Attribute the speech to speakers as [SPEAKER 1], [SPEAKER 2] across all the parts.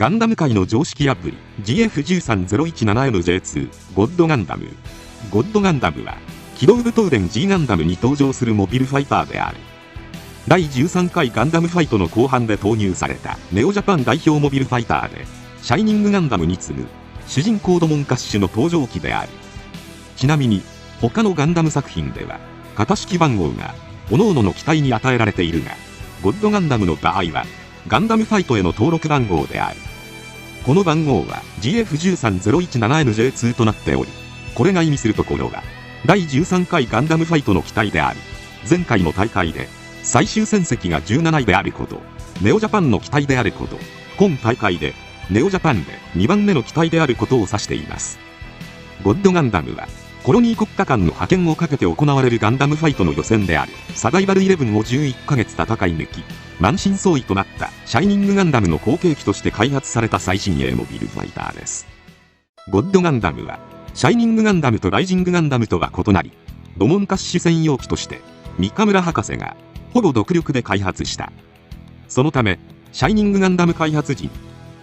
[SPEAKER 1] ガンダム界の常識破り GF13017MJ2 ゴッドガンダム。ゴッドガンダムは機動武闘伝 G ガンダムに登場するモビルファイターである。第13回ガンダムファイトの後半で投入されたネオジャパン代表モビルファイターで、シャイニングガンダムに次ぐ主人公ドモンカッシュの登場機である。ちなみに他のガンダム作品では型式番号が各々の機体に与えられているが、ゴッドガンダムの場合はガンダムファイトへの登録番号である。この番号は GF13017MJ2 となっており、これが意味するところは第13回ガンダムファイトの機体であり、前回の大会で最終戦績が17位であること、ネオジャパンの機体であること、今大会でネオジャパンで2番目の機体であることを指しています。ゴッドガンダムはコロニー国家間の覇権をかけて行われるガンダムファイトの予選であるサバイバル11を11ヶ月戦い抜き、満身創痍となったシャイニングガンダムの後継機として開発された最新鋭モビルファイターです。ゴッドガンダムはシャイニングガンダムとライジングガンダムとは異なり、ドモンカッシュ専用機として三日村博士がほぼ独力で開発した。そのためシャイニングガンダム開発時、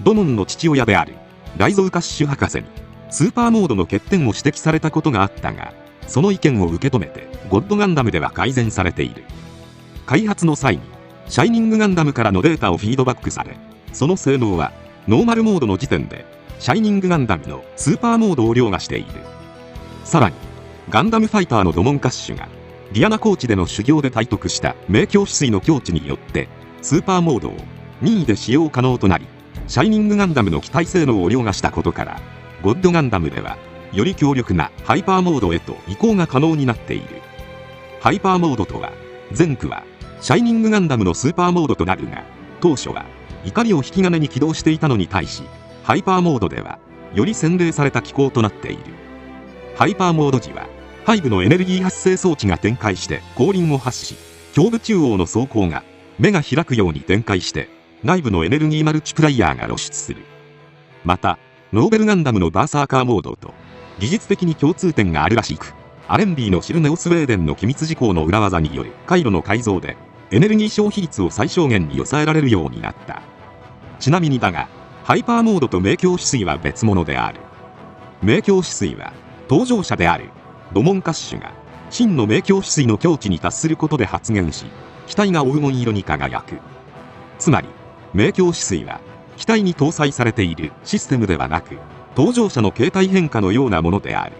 [SPEAKER 1] ドモンの父親であるライゾウカッシュ博士にスーパーモードの欠点を指摘されたことがあったが、その意見を受け止めてゴッドガンダムでは改善されている。開発の際にシャイニングガンダムからのデータをフィードバックされ、その性能はノーマルモードの時点でシャイニングガンダムのスーパーモードを凌駕している。さらにガンダムファイターのドモンカッシュがディアナ高地での修行で体得した明鏡止水の境地によってスーパーモードを任意で使用可能となり、シャイニングガンダムの機体性能を凌駕したことから、ゴッドガンダムではより強力なハイパーモードへと移行が可能になっている。ハイパーモードとは、前区はシャイニングガンダムのスーパーモードとなるが、当初は怒りを引き金に起動していたのに対し、ハイパーモードではより洗練された機構となっている。ハイパーモード時は背部のエネルギー発生装置が展開して後輪を発し、胸部中央の装甲が目が開くように展開して内部のエネルギーマルチプライヤーが露出する。またノーベルガンダムのバーサーカーモードと技術的に共通点があるらしく、アレンビーのシルネオスウェーデンの機密事項の裏技による回路の改造でエネルギー消費率を最小限に抑えられるようになった。ちなみにだが、ハイパーモードと明鏡止水は別物である。明鏡止水は登場者であるドモンカッシュが真の明鏡止水の境地に達することで発現し、機体が黄金色に輝く。つまり明鏡止水は機体に搭載されているシステムではなく、登場者の形態変化のようなものである。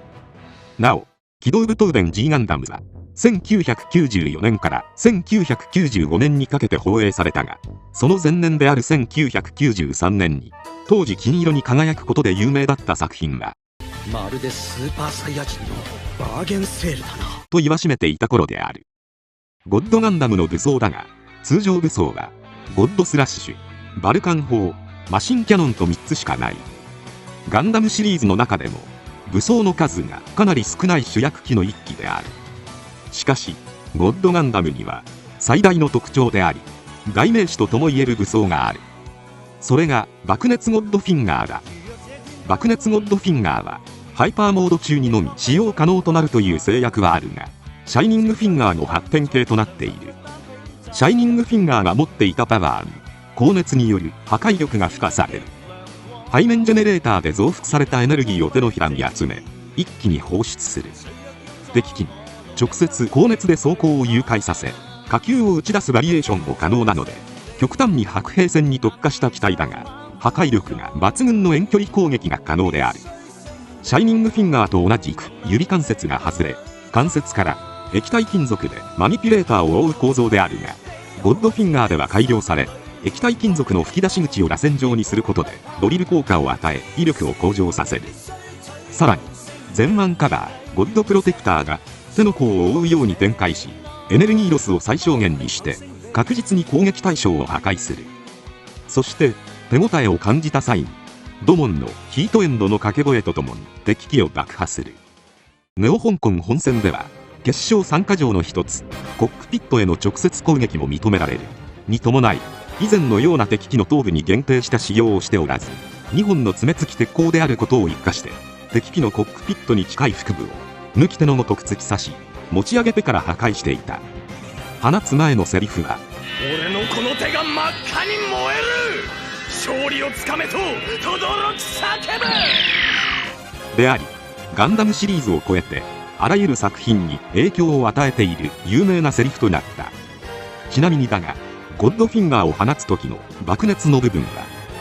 [SPEAKER 1] なお、機動武闘伝 G ガンダムは1994年から1995年にかけて放映されたが、その前年である1993年に当時金色に輝くことで有名だった作品は、
[SPEAKER 2] まるでスーパーサイヤ人のバーゲンセールだな
[SPEAKER 1] と言わしめていた頃である。ゴッドガンダムの武装だが、通常武装はゴッドスラッシュ、バルカン砲、マシンキャノンと3つしかない。ガンダムシリーズの中でも武装の数がかなり少ない主役機の一機である。しかしゴッドガンダムには最大の特徴であり、代名詞とともいえる武装がある。それが爆熱ゴッドフィンガーだ。爆熱ゴッドフィンガーはハイパーモード中にのみ使用可能となるという制約はあるが、シャイニングフィンガーの発展系となっている。シャイニングフィンガーが持っていたパワーに高熱による破壊力が付加される。背面ジェネレーターで増幅されたエネルギーを手のひらに集め、一気に放出する。敵機に直接高熱で装甲を融解させ、火球を打ち出すバリエーションも可能なので、極端に白兵戦に特化した機体だが、破壊力が抜群の遠距離攻撃が可能である。シャイニングフィンガーと同じく指関節が外れ、関節から液体金属でマニピュレーターを覆う構造であるが、ゴッドフィンガーでは改良され、液体金属の吹き出し口を螺旋状にすることでドリル効果を与え、威力を向上させる。さらに前腕カバーゴッドプロテクターが手の甲を覆うように展開し、エネルギーロスを最小限にして確実に攻撃対象を破壊する。そして手応えを感じた際にドモンのヒートエンドの掛け声とともに敵機を爆破する。ネオ香港本戦では決勝参加条の一つ、コックピットへの直接攻撃も認められるに伴い、以前のような敵機の頭部に限定した使用をしておらず、2本の爪付き鉄鋼であることを生かして敵機のコックピットに近い腹部を抜き手のごとく突き刺し、持ち上げてから破壊していた。放つ前のセリフは、
[SPEAKER 2] 俺のこの手が真っ赤に燃える、勝利をつかめと轟き叫ぶ
[SPEAKER 1] であり、ガンダムシリーズを超えてあらゆる作品に影響を与えている有名なセリフとなった。ちなみにだが、ゴッドフィンガーを放つ時の爆熱の部分は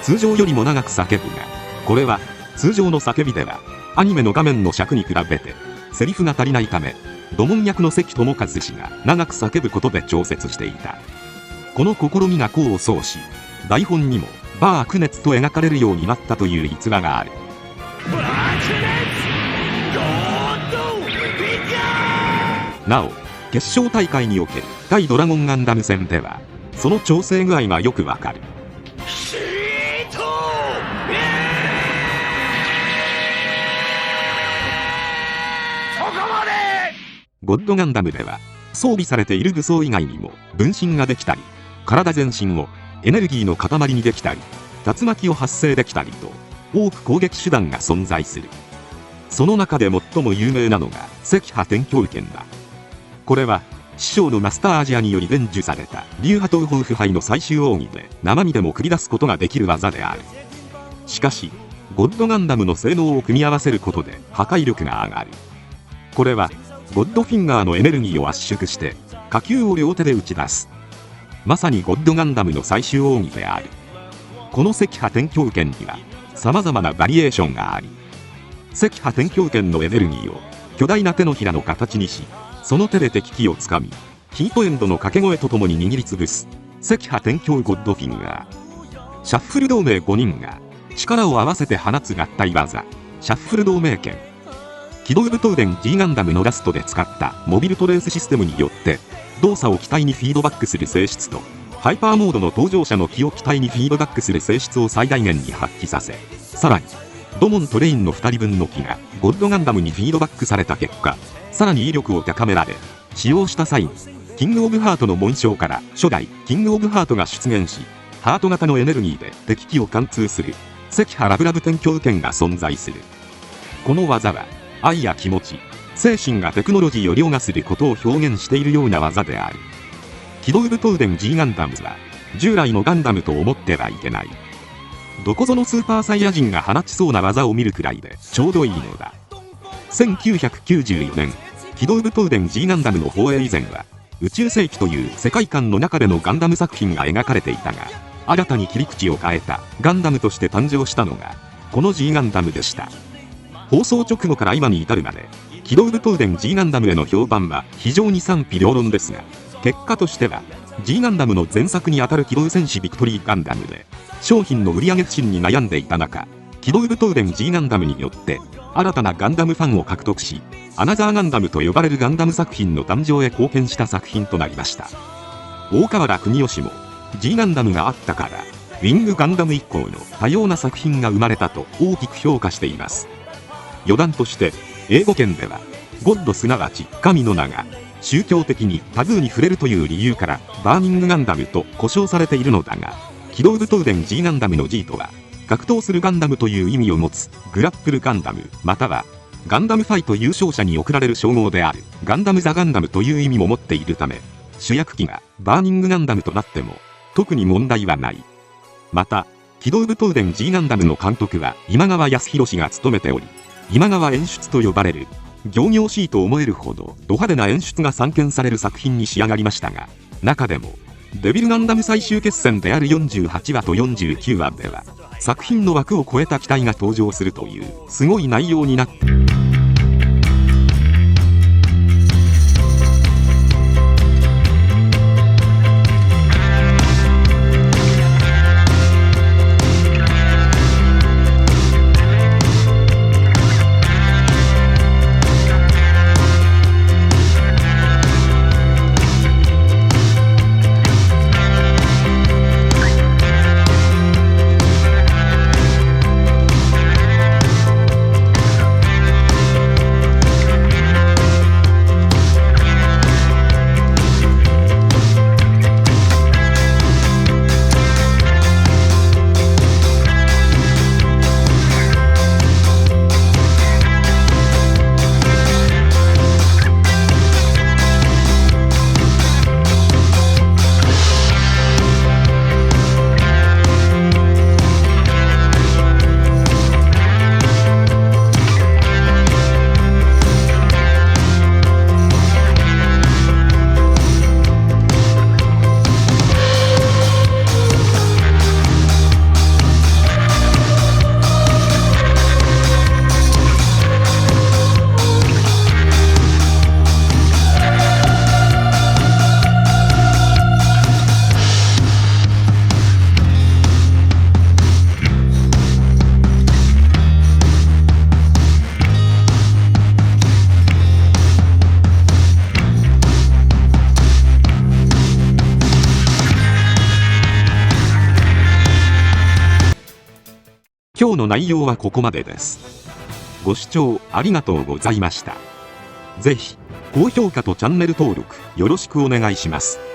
[SPEAKER 1] 通常よりも長く叫ぶが、これは通常の叫びではアニメの画面の尺に比べてセリフが足りないため、土門役の関智一氏が長く叫ぶことで調節していた。この試みが功を奏し、台本にも爆熱と描かれるようになったという逸話がある。なお、決勝大会における対ドラゴンガンダム戦ではその調整具合がよくわかる。ゴッドガンダムでは装備されている武装以外にも分身ができたり、体全身をエネルギーの塊にできたり、竜巻を発生できたりと多く攻撃手段が存在する。その中で最も有名なのが赤波天狂剣だ。これは師匠のマスターアジアにより伝授された流波東方腐敗の最終奥義で生身でも繰り出すことができる技である。しかしゴッドガンダムの性能を組み合わせることで破壊力が上がる。これはゴッドフィンガーのエネルギーを圧縮して火球を両手で打ち出す、まさにゴッドガンダムの最終奥義である。この赤波天狂剣には様々なバリエーションがあり、赤波天狂剣のエネルギーを巨大な手のひらの形にし、その手で敵機をつかみ、ヒートエンドの掛け声とともに握りつぶす赤波天狂ゴッドフィンガー。シャッフル同盟5人が力を合わせて放つ合体技、シャッフル同盟剣。機動武闘伝 G ガンダムのラストで使ったモビルトレースシステムによって動作を機体にフィードバックする性質と、ハイパーモードの登場者の気を機体にフィードバックする性質を最大限に発揮させ、さらにドモンとレインの2人分の気がゴッドガンダムにフィードバックされた結果、さらに威力を高められ、使用した際にキングオブハートの紋章から初代キングオブハートが出現し、ハート型のエネルギーで敵機を貫通する赤波ラブラブ天狂剣が存在する。この技は愛や気持ち、精神がテクノロジーを凌駕することを表現しているような技である。機動武闘伝 G ガンダムは従来のガンダムと思ってはいけない。どこぞのスーパーサイヤ人が放ちそうな技を見るくらいでちょうどいいのだ。1994年、機動武闘伝 G ガンダムの放映以前は宇宙世紀という世界観の中でのガンダム作品が描かれていたが、新たに切り口を変えたガンダムとして誕生したのがこの G ガンダムでした。放送直後から今に至るまで機動武闘伝 G ガンダムへの評判は非常に賛否両論ですが、結果としては G ガンダムの前作にあたる機動戦士ビクトリーガンダムで商品の売上不振に悩んでいた中、機動武闘伝 G ガンダムによって新たなガンダムファンを獲得し、アナザーガンダムと呼ばれるガンダム作品の誕生へ貢献した作品となりました。大河原邦義も G ガンダムがあったからウィングガンダム以降の多様な作品が生まれたと大きく評価しています。余談として英語圏ではゴッドすなわち神の名が宗教的にタブーに触れるという理由からバーニングガンダムと呼称されているのだが、機動武闘伝 G ガンダムの G とは格闘するガンダムという意味を持つグラップルガンダム、またはガンダムファイト優勝者に贈られる称号であるガンダムザガンダムという意味も持っているため、主役機がバーニングガンダムとなっても特に問題はない。また機動武闘伝 G ガンダムの監督は今川康弘氏が務めており、今川演出と呼ばれる仰々しいと思えるほどド派手な演出が散見される作品に仕上がりましたが、中でもデビルガンダム最終決戦である48話と49話では作品の枠を超えた機体が登場するというすごい内容になっている。今日の内容はここまでです。ご視聴ありがとうございました。ぜひ高評価とチャンネル登録よろしくお願いします。